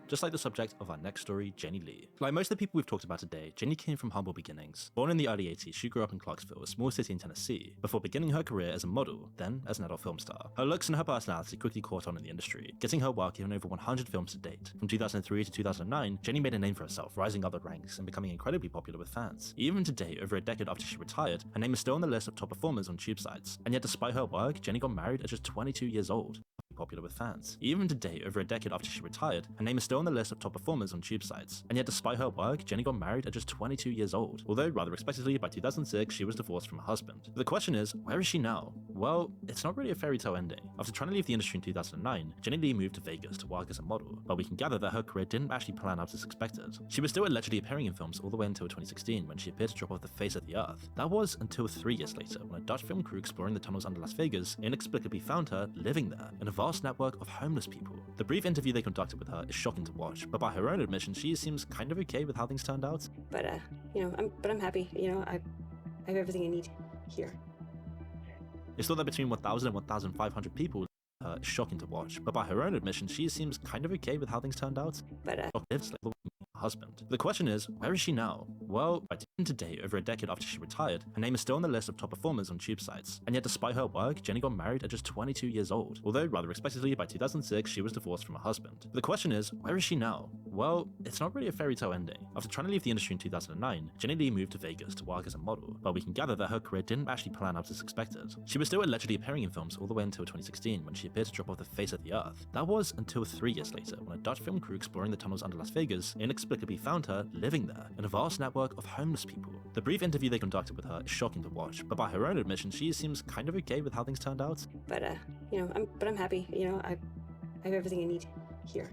just like the subject of our next story, Jenny Lee. Like most of the people we've talked about today, Jenny came from humble beginnings. Born in the early 80s, she grew up in Clarksville, a small city in Tennessee, before beginning her career as a model, then as an adult film star. Her looks and her personality quickly caught on in the industry, getting her work in over 100 films to date. From 2003 to 2009, Jenny made a name for herself, rising up the ranks and becoming incredibly popular with fans. Even today, over a decade after she retired, her name is still on the list of top performers on tube sites. And yet despite her work, Jenny got married at just 22 years old. Popular with fans. Even today, over a decade after she retired, her name is still on the list of top performers on tube sites. And yet despite her work, Jenny got married at just 22 years old. Although rather expectedly, by 2006, she was divorced from her husband. But the question is, where is she now? Well, it's not really a fairy tale ending. After trying to leave the industry in 2009, Jenny Lee moved to Vegas to work as a model, but we can gather that her career didn't actually plan out as expected. She was still allegedly appearing in films all the way until 2016 when she appeared to drop off the face of the earth. That was until 3 years later when a Dutch film crew exploring the tunnels under Las Vegas inexplicably found her living there in a vast network of homeless people. The brief interview they conducted with her is shocking to watch, but by her own admission, she seems kind of okay with how things turned out. But I'm happy. I have everything I need here. It's thought that between 1,000 and 1,500 people is shocking to watch, but by her own admission, she seems kind of okay with how things turned out. But lives like her husband. The question is, where is she now? Well, by today, over a decade after she retired, her name is still on the list of top performers on tube sites. And yet despite her work, Jenny got married at just 22 years old. Although rather expectedly, by 2006, she was divorced from her husband. But the question is, where is she now? Well, it's not really a fairy tale ending. After trying to leave the industry in 2009, Jenny Lee moved to Vegas to work as a model, but we can gather that her career didn't actually plan out as expected. She was still allegedly appearing in films all the way until 2016 when she appeared to drop off the face of the earth. That was until 3 years later when a Dutch film crew exploring the tunnels under Las Vegas inexplicably found her living there in a vast network of homeless people. The brief interview they conducted with her is shocking to watch, but by her own admission, she seems kind of okay with how things turned out. But I'm happy. I have everything I need here.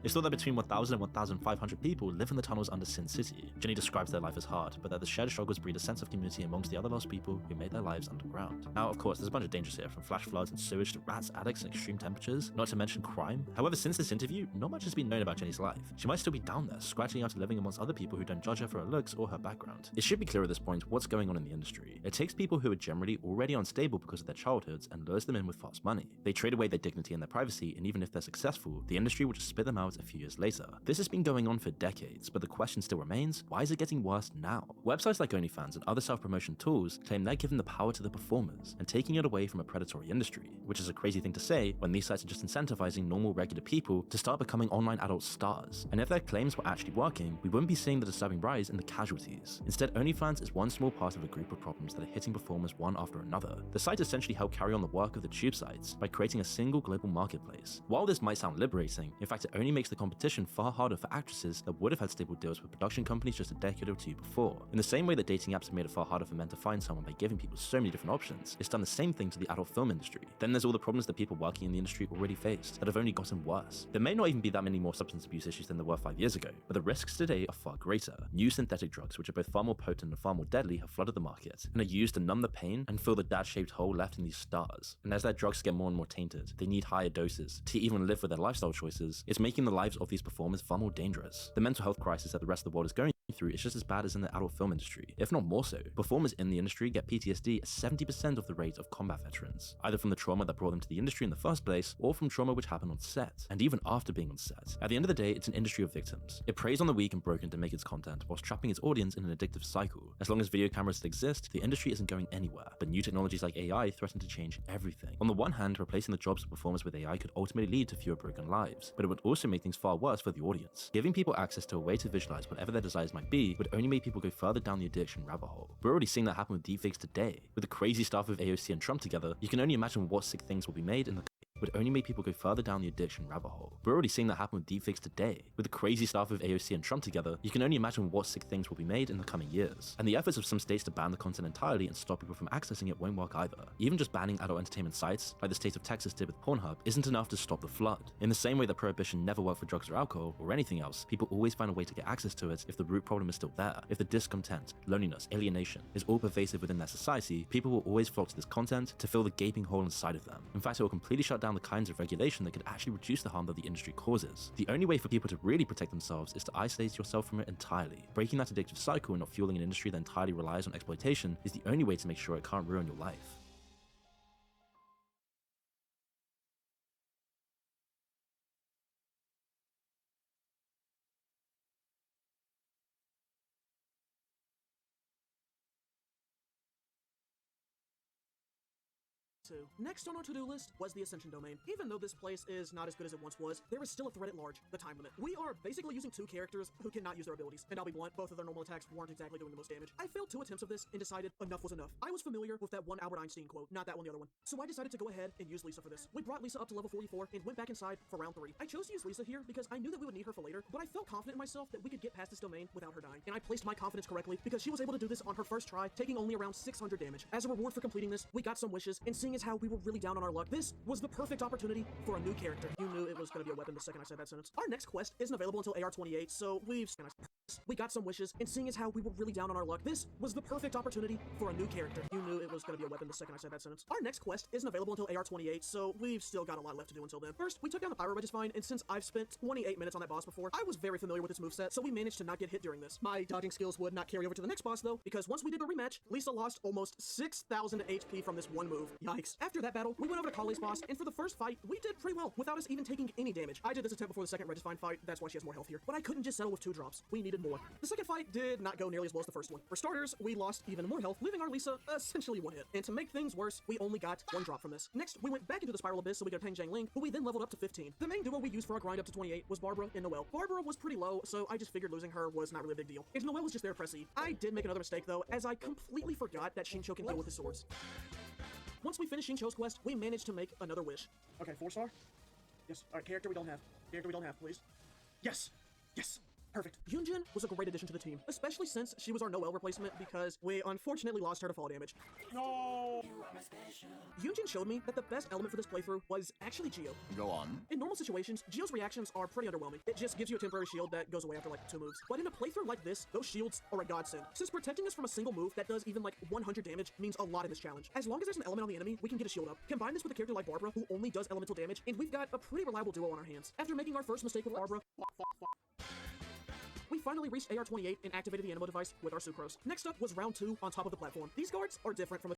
It's thought that between 1,000 and 1,500 people live in the tunnels under Sin City. Jenny describes their life as hard, but that the shared struggles breed a sense of community amongst the other lost people who made their lives underground. Now, of course, there's a bunch of dangers here, from flash floods and sewage to rats, addicts, and extreme temperatures, not to mention crime. However, since this interview, not much has been known about Jenny's life. She might still be down there, scratching out and living amongst other people who don't judge her for her looks or her background. It should be clear at this point what's going on in the industry. It takes people who are generally already unstable because of their childhoods and lures them in with fast money. They trade away their dignity and their privacy, and even if they're successful, the industry will just spit them out a few years later. This has been going on for decades, but the question still remains, why is it getting worse now? Websites like OnlyFans and other self-promotion tools claim they're giving the power to the performers and taking it away from a predatory industry, which is a crazy thing to say when these sites are just incentivizing normal, regular people to start becoming online adult stars. And if their claims were actually working, we wouldn't be seeing the disturbing rise in the casualties. Instead, OnlyFans is one small part of a group of problems that are hitting performers one after another. The site essentially helped carry on the work of the tube sites by creating a single global marketplace. While this might sound liberating, in fact, it only makes the competition far harder for actresses that would have had stable deals with production companies just a decade or two before. In the same way that dating apps have made it far harder for men to find someone by giving people so many different options, it's done the same thing to the adult film industry. Then there's all the problems that people working in the industry already faced that have only gotten worse. There may not even be that many more substance abuse issues than there were 5 years ago, but the risks today are far greater. New synthetic drugs, which are both far more potent and far more deadly, have flooded the market and are used to numb the pain and fill the dad-shaped hole left in these stars. And as their drugs get more and more tainted, they need higher doses to even live with their lifestyle choices. It's making the lives of these performers far more dangerous. The mental health crisis that the rest of the world is going through is just as bad as in the adult film industry, if not more so. Performers in the industry get PTSD at 70% of the rate of combat veterans, either from the trauma that brought them to the industry in the first place, or from trauma which happened on set, and even after being on set. At the end of the day, it's an industry of victims. It preys on the weak and broken to make its content, whilst trapping its audience in an addictive cycle. As long as video cameras exist, the industry isn't going anywhere, but new technologies like AI threaten to change everything. On the one hand, replacing the jobs of performers with AI could ultimately lead to fewer broken lives, but it would also make things far worse for the audience. Giving people access to a way to visualize whatever their desires might be would only make people go further down the addiction rabbit hole. We're already seeing that happen with deepfakes today. With the crazy stuff with AOC and Trump together, you can only imagine what sick things will be made in the would only make people go further down the addiction rabbit hole. We're already seeing that happen with deepfakes today. With the crazy stuff with AOC and Trump together, you can only imagine what sick things will be made in the coming years. And the efforts of some states to ban the content entirely and stop people from accessing it won't work either. Even just banning adult entertainment sites, like the state of Texas did with Pornhub, isn't enough to stop the flood. In the same way that prohibition never worked for drugs or alcohol, or anything else, people always find a way to get access to it if the root problem is still there. If the discontent, loneliness, alienation is all pervasive within their society, people will always flock to this content to fill the gaping hole inside of them. In fact, it will completely shut down the kinds of regulation that could actually reduce the harm that the industry causes. The only way for people to really protect themselves is to isolate yourself from it entirely. Breaking that addictive cycle and not fueling an industry that entirely relies on exploitation is the only way to make sure it can't ruin your life. 2. Next on our to-do list was the Ascension Domain. Even though this place is not as good as it once was, there is still a threat at large, the time limit. We are basically using 2 characters who cannot use their abilities, and I'll be blunt, both of their normal attacks weren't exactly doing the most damage. I failed 2 attempts of this and decided enough was enough. I was familiar with that one Albert Einstein quote, not that one, the other one. So I decided to go ahead and use Lisa for this. We brought Lisa up to level 44 and went back inside for round 3. I chose to use Lisa here because I knew that we would need her for later, but I felt confident in myself that we could get past this domain without her dying. And I placed my confidence correctly because she was able to do this on her first try, taking only around 600 damage. As a reward for completing this, we got some wishes, and seeing as how we were really down on our luck, this was the perfect opportunity for a new character. You knew it was going to be a weapon the second I said that sentence. Our next quest isn't available until AR28, so we got some wishes, and seeing as how we were really down on our luck, this was the perfect opportunity for a new character. You knew it was going to be a weapon the second I said that sentence. Our next quest isn't available until AR28, so we've still got a lot left to do until then. First, we took down the Pyro Regisvine, and since I've spent 28 minutes on that boss before, I was very familiar with its moveset, so we managed to not get hit during this. My dodging skills would not carry over to the next boss though, because once we did the rematch, Lisa lost almost 6,000 HP from this one move. Yikes. After that battle, we went over to Kali's boss, and for the first fight, we did pretty well without us even taking any damage. I did this attempt before the second Regisvine fight, that's why she has more health here. But I couldn't just settle with 2 drops. We needed more. The second fight did not go nearly as well as the first one. For starters, we lost even more health, leaving our Lisa essentially 1 hit. And to make things worse, we only got 1 drop from this. Next, we went back into the Spiral Abyss so we could obtain Zhang Ling, who we then leveled up to 15. The main duo we used for our grind up to 28 was Barbara and Noelle. Barbara was pretty low, so I just figured losing her was not really a big deal. And Noelle was just there to press E. I did make another mistake though, as I completely forgot that Xingqiu can heal with his swords. Once we finished Xingqiu's quest, we managed to make another wish. Okay, 4-star? Yes. Alright, character we don't have. Character we don't have, please. Yes! Yes! Perfect. Yunjin was a great addition to the team, especially since she was our Noelle replacement because we unfortunately lost her to fall damage. No! Yunjin showed me that the best element for this playthrough was actually Geo. Go on. In normal situations, Geo's reactions are pretty underwhelming. It just gives you a temporary shield that goes away after like 2 moves. But in a playthrough like this, those shields are a godsend. Since protecting us from a single move that does even like 100 damage means a lot in this challenge. As long as there's an element on the enemy, we can get a shield up. Combine this with a character like Barbara, who only does elemental damage, and we've got a pretty reliable duo on our hands. After making our first mistake with Barbara, we finally reached AR28 and activated the Anemo device with our Sucrose. Next up was round 2 on top of the platform. These guards are different from